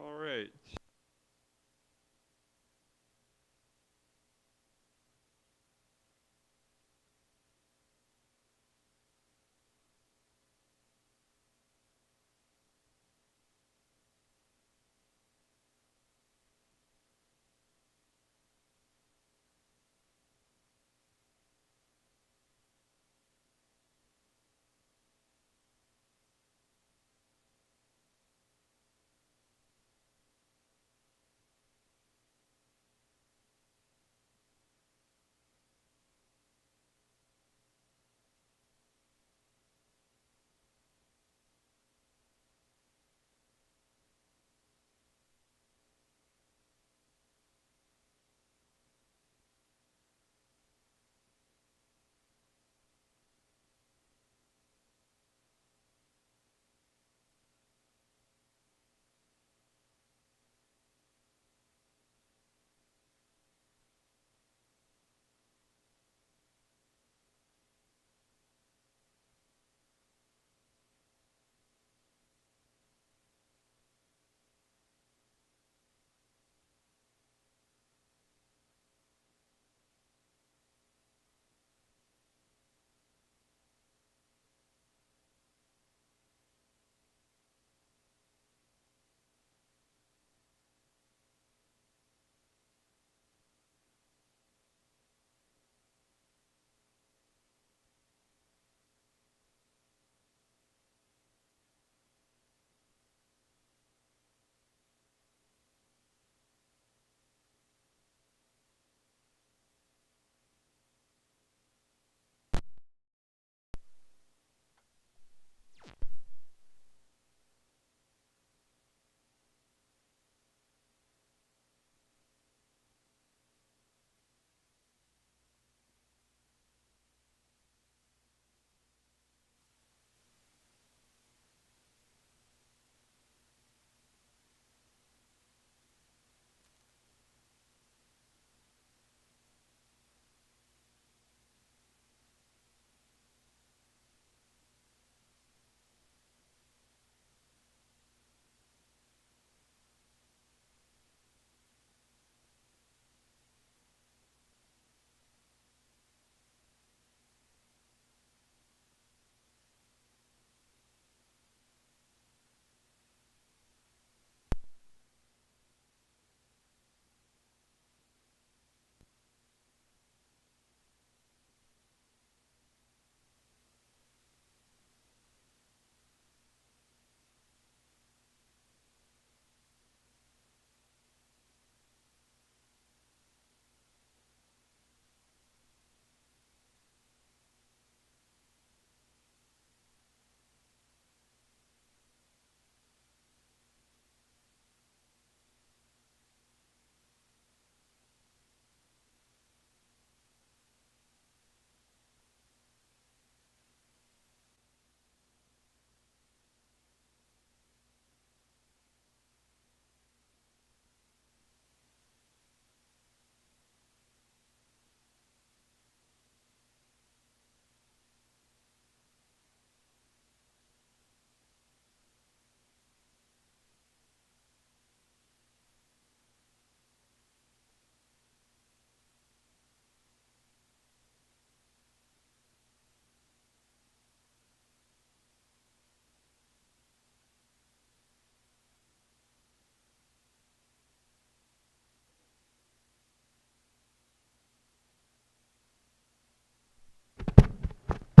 All right.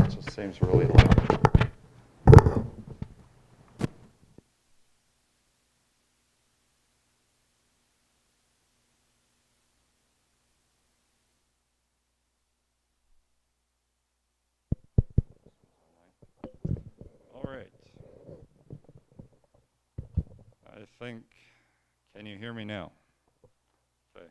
It just seems really loud. All right. I think, can you hear me now? Okay.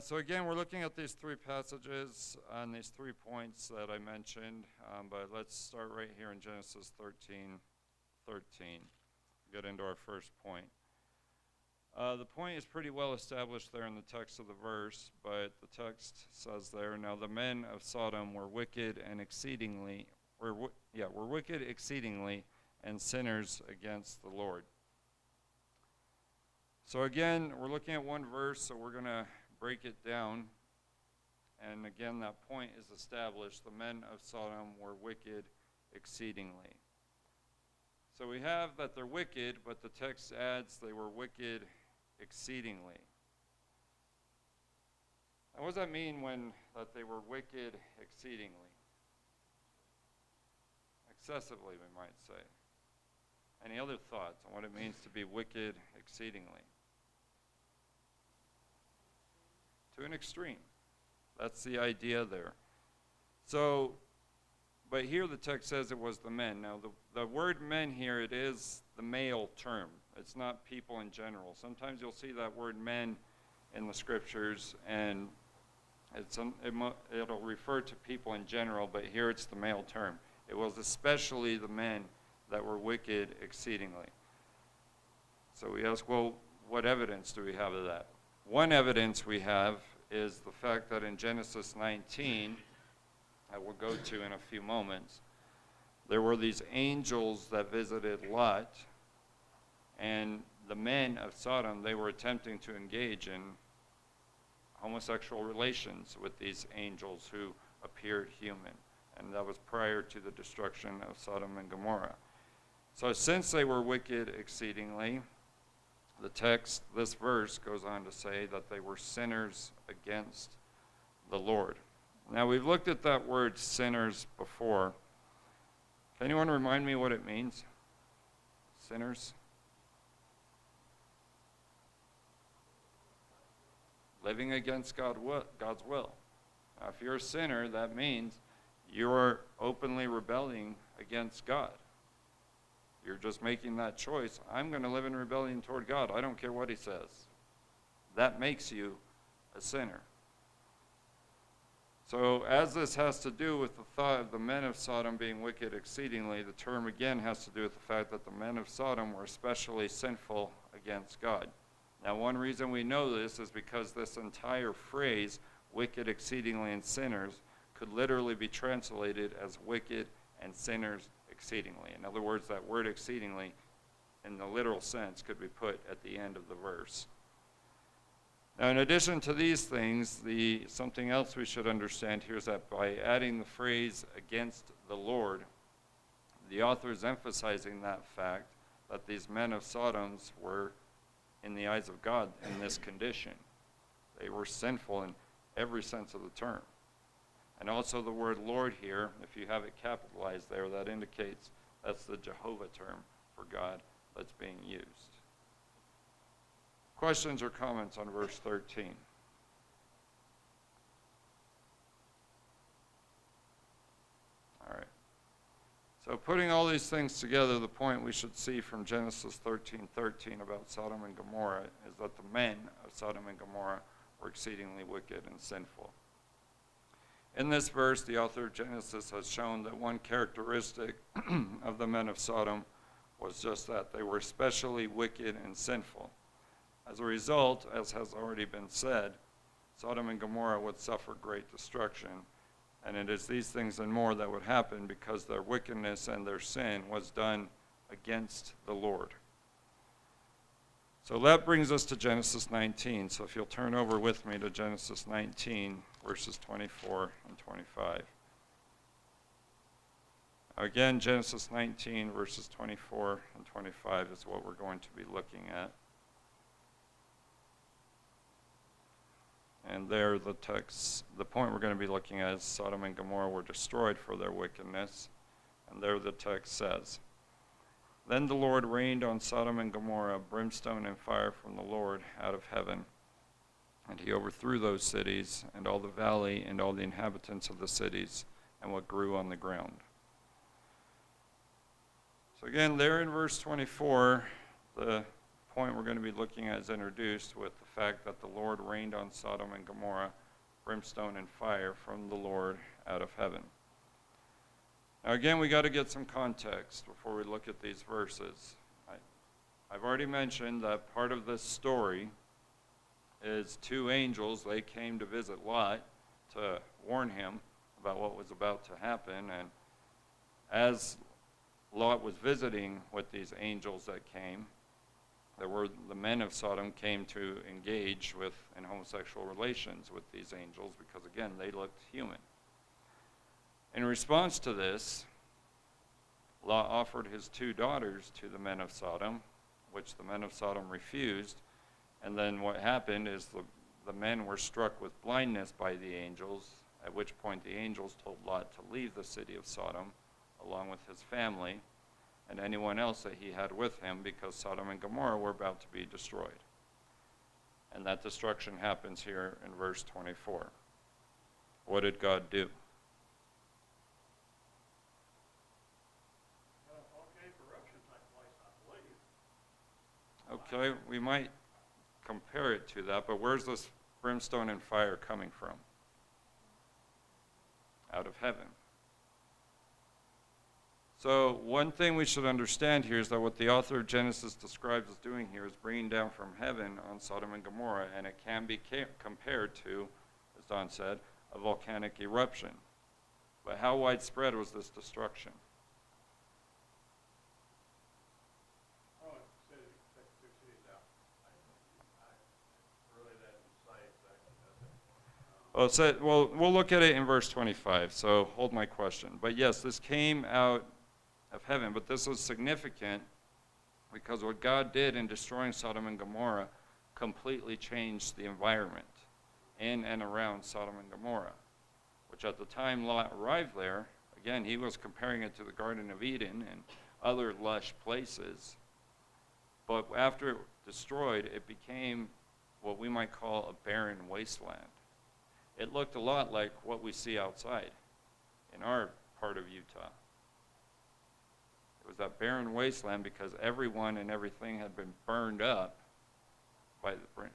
So again, we're looking at these three passages on these 3 points that I mentioned, but let's start right here in Genesis 13:13. Get into our first point. The point is pretty well established there in the text of the verse, but the text says there, now the men of Sodom were wicked and exceedingly, were wicked exceedingly and sinners against the Lord. So again, we're looking at one verse, so we're going to break it down. And again, that point is established. The men of Sodom were wicked exceedingly. So we have that they're wicked, but the text adds they were wicked exceedingly. Now, what does that mean when that they were wicked exceedingly? Excessively, we might say. Any other thoughts on what it means to be wicked exceedingly? To an extreme. That's the idea there. So, but here the text says it was the men. Now, the word men here, it is the male term. It's not people in general. Sometimes you'll see that word men in the scriptures, and it'll refer to people in general, but here it's the male term. It was especially the men that were wicked exceedingly. So we ask, well, what evidence do we have of that? One evidence we have is the fact that in Genesis 19, that we'll go to in a few moments, there were these angels that visited Lot, and the men of Sodom, they were attempting to engage in homosexual relations with these angels who appeared human. And that was prior to the destruction of Sodom and Gomorrah. So since they were wicked exceedingly, the text, this verse goes on to say that they were sinners against the Lord. Now we've looked at that word sinners before. Can anyone remind me what it means? Sinners? Living against God's will. Now, if you're a sinner, that means you're openly rebelling against God. You're just making that choice. I'm going to live in rebellion toward God. I don't care what he says. That makes you a sinner. So as this has to do with the thought of the men of Sodom being wicked exceedingly, the term again has to do with the fact that the men of Sodom were especially sinful against God. Now, one reason we know this is because this entire phrase, wicked exceedingly and sinners, could literally be translated as wicked and sinners exceedingly. In other words, that word exceedingly, in the literal sense, could be put at the end of the verse. Now, in addition to these things, something else we should understand here is that by adding the phrase against the Lord, the author is emphasizing that fact that these men of Sodoms were, in the eyes of God, in this condition. They were sinful in every sense of the term. And also the word Lord here, if you have it capitalized there, that indicates that's the Jehovah term for God that's being used. Questions or comments on verse 13? All right. So putting all these things together, the point we should see from Genesis 13:13 about Sodom and Gomorrah is that the men of Sodom and Gomorrah were exceedingly wicked and sinful. In this verse, the author of Genesis has shown that one characteristic of the men of Sodom was just that they were especially wicked and sinful. As a result, as has already been said, Sodom and Gomorrah would suffer great destruction. And it is these things and more that would happen because their wickedness and their sin was done against the Lord. So that brings us to Genesis 19. So if you'll turn over with me to Genesis 19, verses 24 and 25. Again, Genesis 19, verses 24 and 25 is what we're going to be looking at. And there the point we're going to be looking at is Sodom and Gomorrah were destroyed for their wickedness. And there the text says, "Then the Lord rained on Sodom and Gomorrah brimstone and fire from the Lord out of heaven. And he overthrew those cities and all the valley and all the inhabitants of the cities and what grew on the ground." So again, there in verse 24, the point we're going to be looking at is introduced with the fact that the Lord rained on Sodom and Gomorrah brimstone and fire from the Lord out of heaven. Now again, we got to get some context before we look at these verses. I've already mentioned that part of this story is two angels. They came to visit Lot to warn him about what was about to happen. And as Lot was visiting with these angels that came, the men of Sodom came to engage in homosexual relations with these angels because, again, they looked human. In response to this, Lot offered his 2 daughters to the men of Sodom, which the men of Sodom refused. And then what happened is the men were struck with blindness by the angels, at which point the angels told Lot to leave the city of Sodom along with his family and anyone else that he had with him, because Sodom and Gomorrah were about to be destroyed. And that destruction happens here in verse 24. What did God do? Okay, we might compare it to that, but where's this brimstone and fire coming from? Out of heaven. So one thing we should understand here is that what the author of Genesis describes as doing here is bringing down from heaven on Sodom and Gomorrah, and it can be compared to, as Don said, a volcanic eruption. But how widespread was this destruction? Well, we'll look at it in verse 25, so hold my question. But yes, this came out of heaven, but this was significant because what God did in destroying Sodom and Gomorrah completely changed the environment in and around Sodom and Gomorrah, which at the time Lot arrived there, again, he was comparing it to the Garden of Eden and other lush places. But after it was destroyed, it became what we might call a barren wasteland. It looked a lot like what we see outside in our part of Utah. It was that barren wasteland because everyone and everything had been burned up by the brand.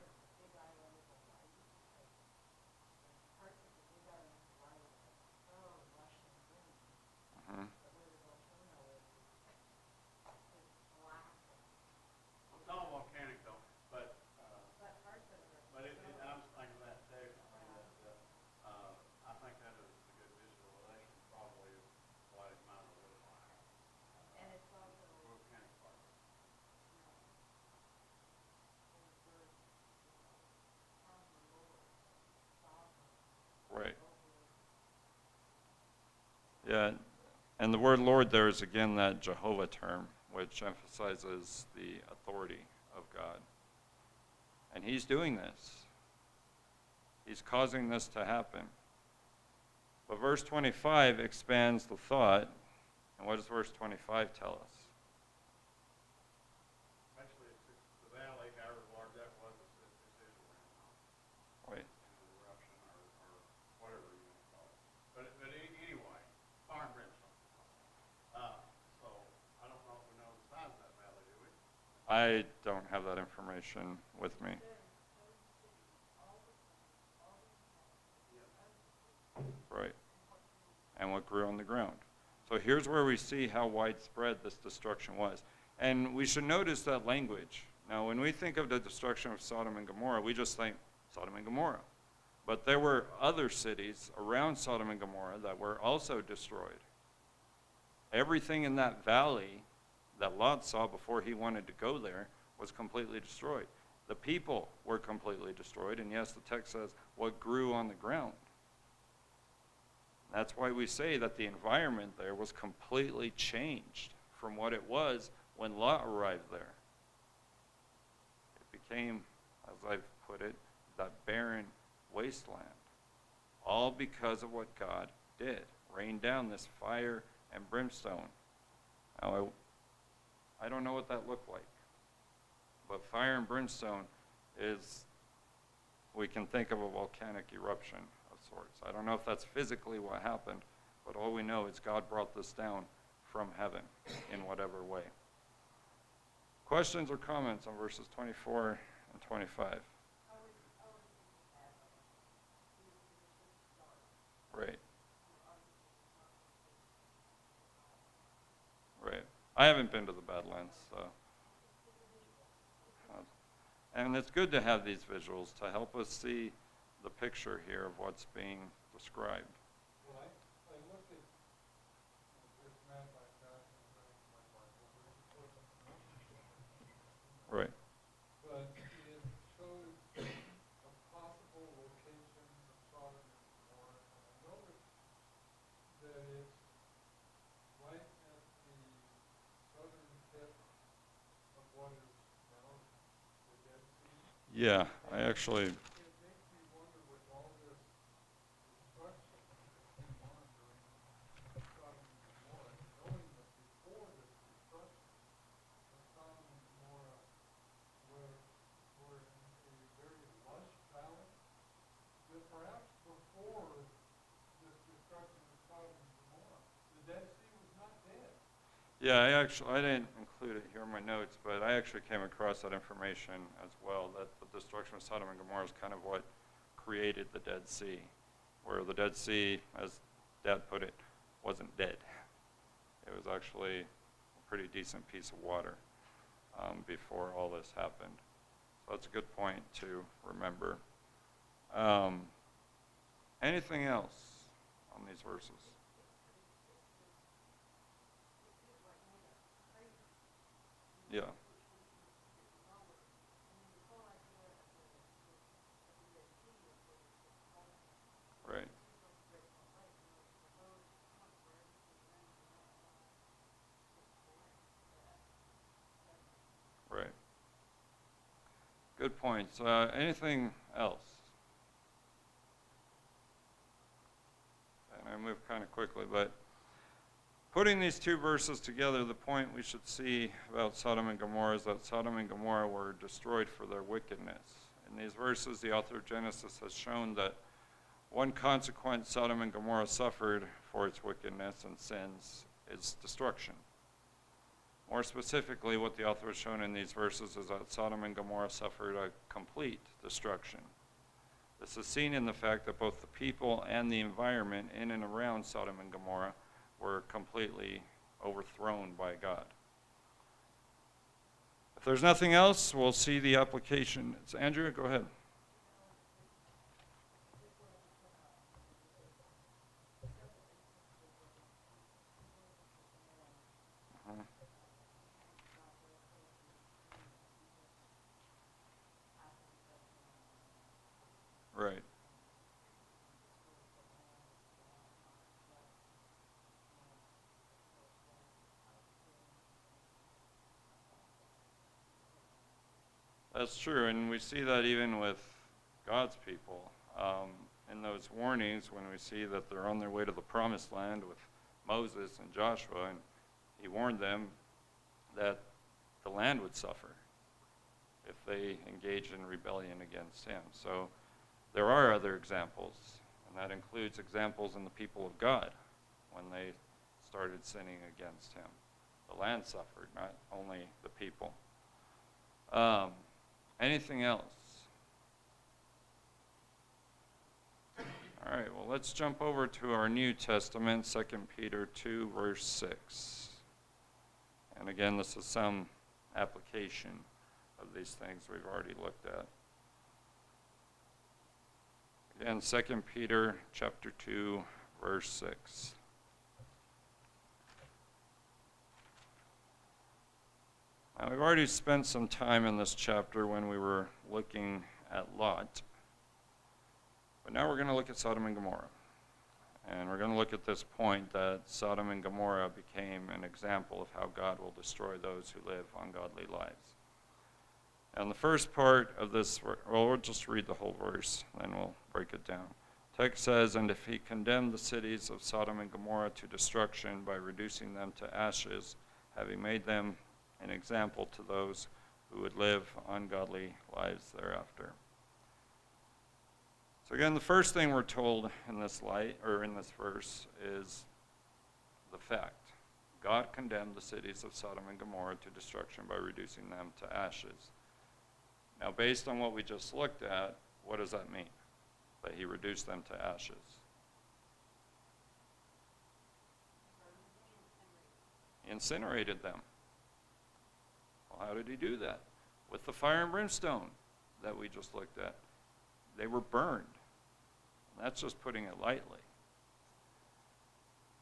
Right. Yeah, and the word Lord there is again that Jehovah term, which emphasizes the authority of God. And he's doing this. He's causing this to happen. But verse 25 expands the thought. And what does verse 25 tell us? Actually, it's the valley, however large that was, it's Israel. Right. Eruption or whatever you want to call it. But anyway, fire and brimstone. So I don't know if we know the size of that valley, do we? I don't have that information with me. Right. And what grew on the ground. So here's where we see how widespread this destruction was. And we should notice that language. Now, when we think of the destruction of Sodom and Gomorrah, we just think Sodom and Gomorrah. But there were other cities around Sodom and Gomorrah that were also destroyed. Everything in that valley that Lot saw before he wanted to go there was completely destroyed. The people were completely destroyed, and yes, the text says what grew on the ground. That's why we say that the environment there was completely changed from what it was when Lot arrived there. It became, as I've put it, that barren wasteland. All because of what God did. Rained down this fire and brimstone. Now, I don't know what that looked like. But fire and brimstone is, we can think of a volcanic eruption of sorts. I don't know if that's physically what happened, but all we know is God brought this down from heaven in whatever way. Questions or comments on verses 24 and 25? Right. Right. I haven't been to the Badlands, so. And it's good to have these visuals to help us see the picture here of what's being described. Well, I looked at this map I got. Right. Yeah, I actually, It makes me wonder with all this destruction that's been monitoring Sodom and Gomorrah, knowing that before this destruction, that Sodom and Gomorrah were in a very lush valley, that perhaps before this destruction of Sodom and Gomorrah, the Dead Sea was not dead. yeah, I didn't include it here in my notes, but I actually came across that information as well, that the destruction of Sodom and Gomorrah is kind of what created the Dead Sea, where the Dead Sea, as Dad put it, wasn't dead. It was actually a pretty decent piece of water before all this happened. So that's a good point to remember. Anything else on these verses? Yeah. Right. Right. Good points. Anything else? And I move kind of quickly, but putting these two verses together, the point we should see about Sodom and Gomorrah is that Sodom and Gomorrah were destroyed for their wickedness. In these verses, the author of Genesis has shown that one consequence Sodom and Gomorrah suffered for its wickedness and sins is destruction. More specifically, what the author has shown in these verses is that Sodom and Gomorrah suffered a complete destruction. This is seen in the fact that both the people and the environment in and around Sodom and Gomorrah were completely overthrown by God. If there's nothing else, we'll see the application. It's Andrew, go ahead. Uh-huh. Right. That's true, and we see that even with God's people. In those warnings, when we see that they're on their way to the promised land with Moses and Joshua, and he warned them that the land would suffer if they engaged in rebellion against him. So there are other examples, and that includes examples in the people of God when they started sinning against him. The land suffered, not only the people. Anything else? All right, well, let's jump over to our New Testament, 2 Peter 2, verse 6. And again, this is some application of these things we've already looked at. Again, 2 Peter chapter 2, verse 6. Now, we've already spent some time in this chapter when we were looking at Lot. But now we're going to look at Sodom and Gomorrah. And we're going to look at this point that Sodom and Gomorrah became an example of how God will destroy those who live ungodly lives. And the first part of this, well, we'll just read the whole verse, then we'll break it down. Text says, "And if he condemned the cities of Sodom and Gomorrah to destruction by reducing them to ashes, having made them an example to those who would live ungodly lives thereafter." So again, the first thing we're told in this in this verse is the fact. God condemned the cities of Sodom and Gomorrah to destruction by reducing them to ashes. Now, based on what we just looked at, what does that mean? That he reduced them to ashes. He incinerated them. Well, how did he do that? With the fire and brimstone that we just looked at. They were burned. That's just putting it lightly.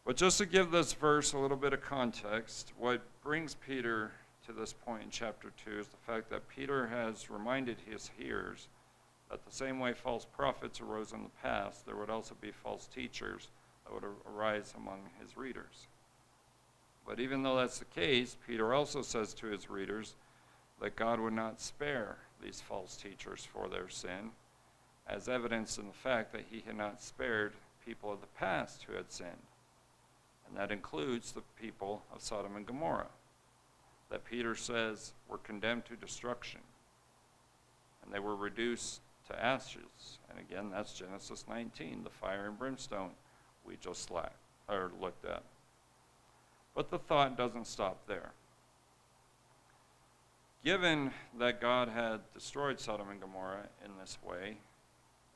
But just to give this verse a little bit of context, what brings Peter to this point in chapter 2 is the fact that Peter has reminded his hearers that the same way false prophets arose in the past, there would also be false teachers that would arise among his readers. But even though that's the case, Peter also says to his readers that God would not spare these false teachers for their sin, as evidenced in the fact that he had not spared people of the past who had sinned. And that includes the people of Sodom and Gomorrah, that Peter says were condemned to destruction, and they were reduced to ashes. And again, that's Genesis 19, the fire and brimstone we just looked at. But the thought doesn't stop there. Given that God had destroyed Sodom and Gomorrah in this way,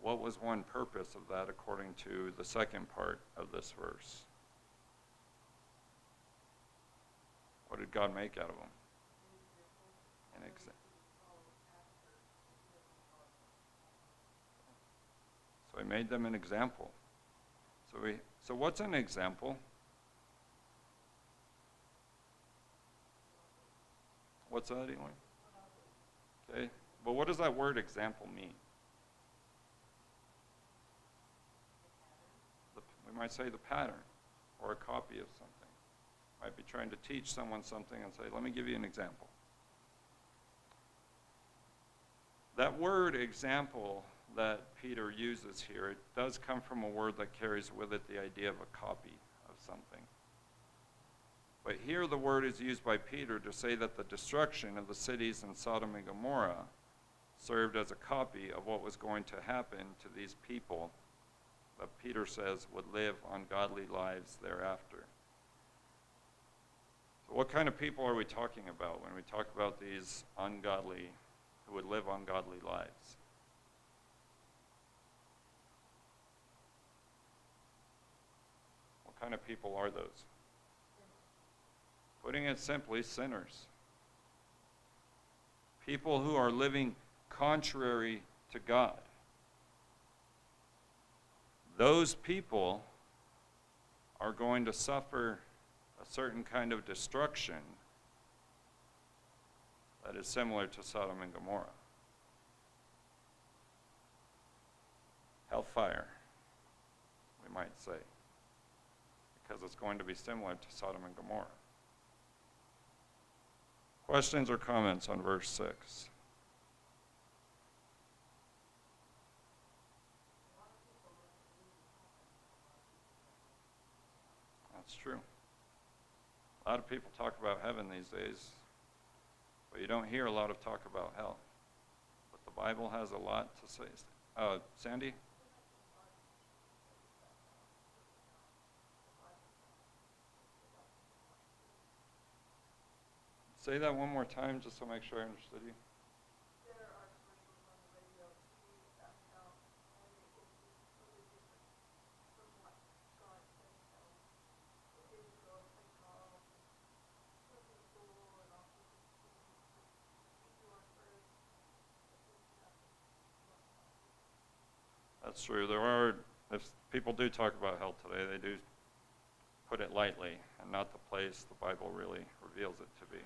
what was one purpose of that according to the second part of this verse? What did God make out of them? So he made them an example. So what's an example? What's that, Eli? Okay. But what does that word example mean? We might say the pattern or a copy of something. Might be trying to teach someone something and say, let me give you an example. That word example that Peter uses here, it does come from a word that carries with it the idea of a copy of something. But here the word is used by Peter to say that the destruction of the cities in Sodom and Gomorrah served as a copy of what was going to happen to these people that Peter says would live ungodly lives thereafter. So what kind of people are we talking about when we talk about these ungodly, who would live ungodly lives? What kind of people are those? Putting it simply, sinners. People who are living contrary to God. Those people are going to suffer a certain kind of destruction that is similar to Sodom and Gomorrah. Hellfire, we might say, because it's going to be similar to Sodom and Gomorrah. Questions or comments on verse 6? That's true. A lot of people talk about heaven these days, but you don't hear a lot of talk about hell. But the Bible has a lot to say. Sandy? Say that one more time just to make sure I understood you. There are commercials on the radio, TV about hell, and it is totally different from what God says hell is. So it's like all swimming pool and all sorts of things to keep you on earth. That's true. There are, if people do talk about hell today, they do put it lightly and not the place the Bible really reveals it to be.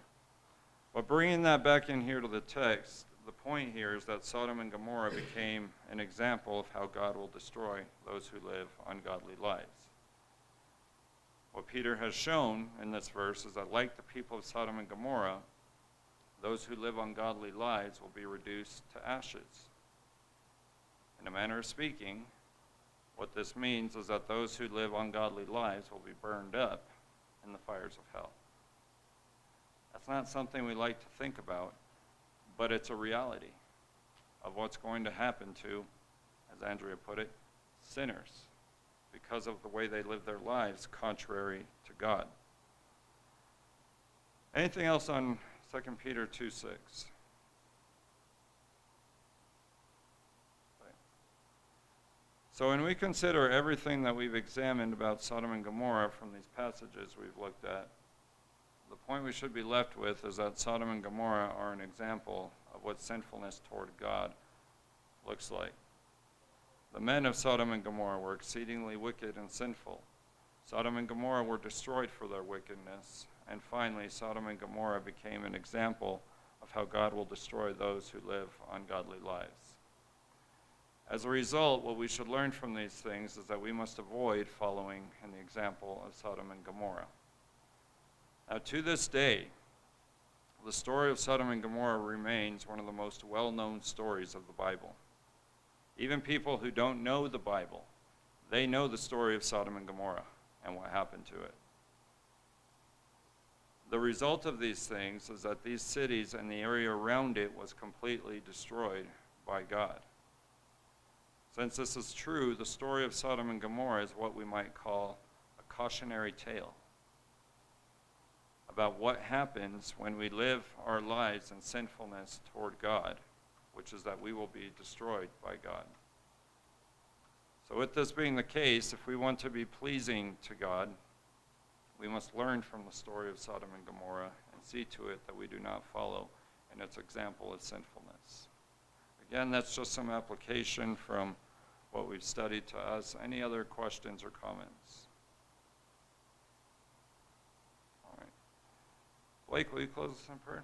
But bringing that back in here to the text, the point here is that Sodom and Gomorrah became an example of how God will destroy those who live ungodly lives. What Peter has shown in this verse is that like the people of Sodom and Gomorrah, those who live ungodly lives will be reduced to ashes. In a manner of speaking, what this means is that those who live ungodly lives will be burned up in the fires of hell. That's not something we like to think about, but it's a reality of what's going to happen to, as Andrea put it, sinners, because of the way they live their lives contrary to God. Anything else on 2 Peter 2:6? So when we consider everything that we've examined about Sodom and Gomorrah from these passages we've looked at, the point we should be left with is that Sodom and Gomorrah are an example of what sinfulness toward God looks like. The men of Sodom and Gomorrah were exceedingly wicked and sinful. Sodom and Gomorrah were destroyed for their wickedness. And finally, Sodom and Gomorrah became an example of how God will destroy those who live ungodly lives. As a result, what we should learn from these things is that we must avoid following in the example of Sodom and Gomorrah. Now, to this day, The story of Sodom and Gomorrah remains one of the most well-known stories of the Bible. Even people who don't know the Bible, they know the story of Sodom and Gomorrah and what happened to it. The result of these things is that these cities and the area around it was completely destroyed by God. Since this is true, the story of Sodom and Gomorrah is what we might call a cautionary tale about what happens when we live our lives in sinfulness toward God, which is that we will be destroyed by God. So with this being the case, if we want to be pleasing to God, we must learn from the story of Sodom and Gomorrah and see to it that we do not follow in its example of sinfulness. Again, that's just some application from what we've studied to us. Any other questions or comments? All right. Blake, will you close us in prayer?